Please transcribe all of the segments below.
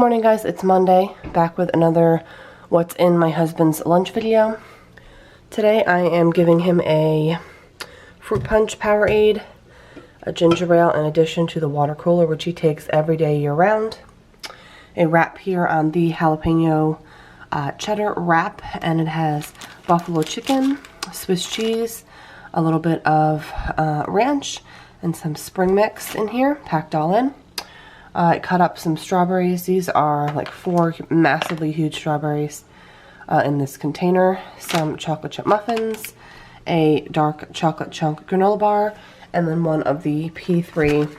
Morning guys, it's Monday, back with another what's in my husband's lunch video. Today I am giving him a fruit punch Powerade, a ginger ale in addition to the water cooler which he takes every day year round, a wrap here on the jalapeno cheddar wrap, and it has buffalo chicken, Swiss cheese, a little bit of ranch, and some spring mix in here, packed all in. I cut up some strawberries. These are like 4 massively huge strawberries in this container. Some chocolate chip muffins, a dark chocolate chunk granola bar, and then one of the P3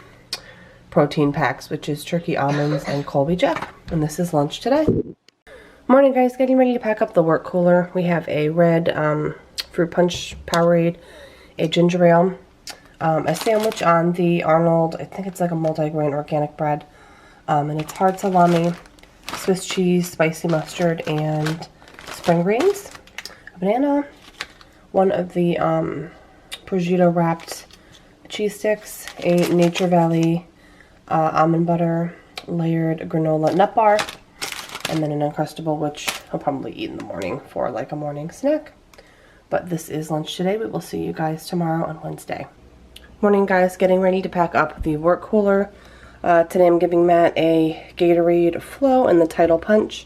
protein packs, which is turkey almonds and Colby Jack. And this is lunch today. Morning guys, getting ready to pack up the work cooler. We have a red fruit punch Powerade, a ginger ale, a sandwich on the Arnold, I think it's like a multi-grain organic bread, and it's hard salami, Swiss cheese, spicy mustard, and spring greens, a banana, one of the prosciutto wrapped cheese sticks, a Nature Valley almond butter layered granola nut bar, and then an Uncrustable, which I'll probably eat in the morning for like a morning snack. But this is lunch today. We will see you guys tomorrow on Wednesday. Morning guys, getting ready to pack up the work cooler. Today I'm giving Matt a Gatorade Flow in the Title Punch,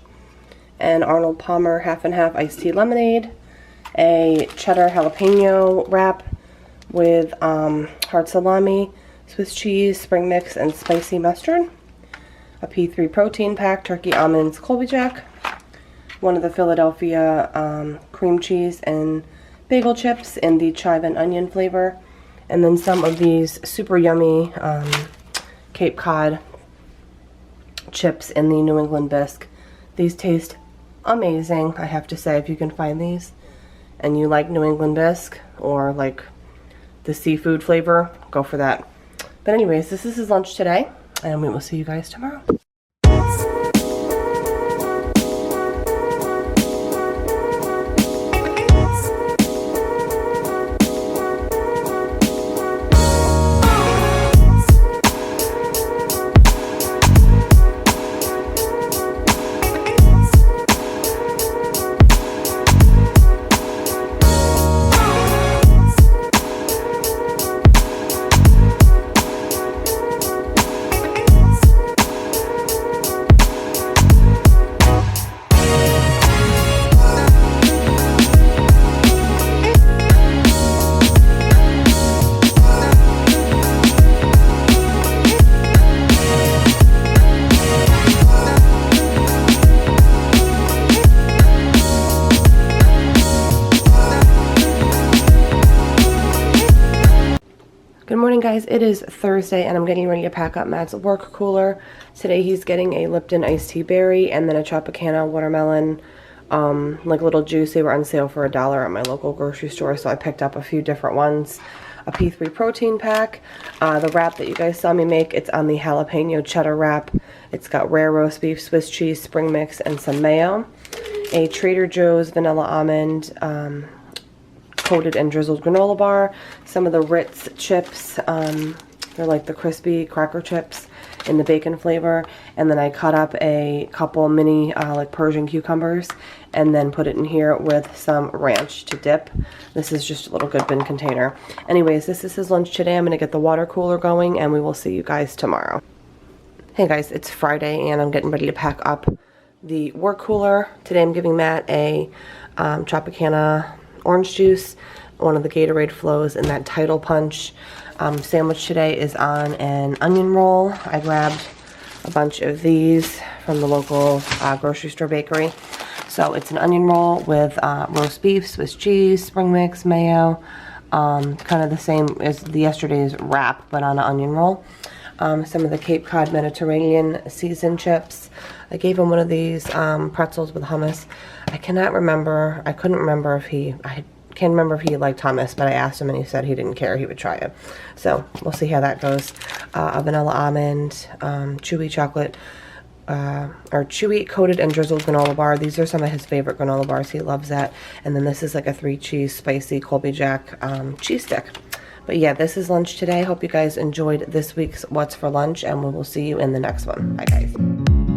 an Arnold Palmer half and half iced tea lemonade, a cheddar jalapeno wrap with hard salami, Swiss cheese, spring mix, and spicy mustard, a P3 protein pack, turkey almonds, Colby Jack, one of the Philadelphia cream cheese and bagel chips in the chive and onion flavor, and then some of these super yummy Cape Cod chips in the New England bisque. These taste amazing, I have to say. If you can find these and you like New England bisque or like the seafood flavor, go for that. But anyways, this is his lunch today, and we will see you guys tomorrow. Good morning guys, it is Thursday and I'm getting ready to pack up Matt's work cooler. Today he's getting a Lipton iced tea berry and then a Tropicana watermelon, like little juice. They were on sale for $1 at my local grocery store, so I picked up a few different ones. A P3 protein pack, the wrap that you guys saw me make, it's on the jalapeno cheddar wrap. It's got rare roast beef, Swiss cheese, spring mix, and some mayo. A Trader Joe's vanilla almond, coated and drizzled granola bar, some of the Ritz chips, they're like the crispy cracker chips in the bacon flavor, and then I cut up a couple mini like Persian cucumbers and then put it in here with some ranch to dip. This is just a little good bin container. Anyways, this is his lunch today. I'm going to get the water cooler going and we will see you guys tomorrow. Hey guys, it's Friday and I'm getting ready to pack up the work cooler. Today I'm giving Matt a Tropicana orange juice, one of the Gatorade Flows, and that Title Punch. Sandwich today is on an onion roll. I grabbed a bunch of these from the local grocery store bakery. So it's an onion roll with roast beef, Swiss cheese, spring mix, mayo, kind of the same as yesterday's wrap, but on an onion roll. Some of the Cape Cod Mediterranean seasoned chips. I gave him one of these pretzels with hummus. I couldn't remember if he liked hummus, but I asked him and he said he didn't care, he would try it. So we'll see how that goes. A vanilla almond, chewy chocolate, or chewy coated and drizzled granola bar. These are some of his favorite granola bars. He loves that. And then this is like a 3 cheese spicy Colby Jack cheese stick. But yeah, this is lunch today. Hope you guys enjoyed this week's What's for Lunch, and we will see you in the next one. Bye guys.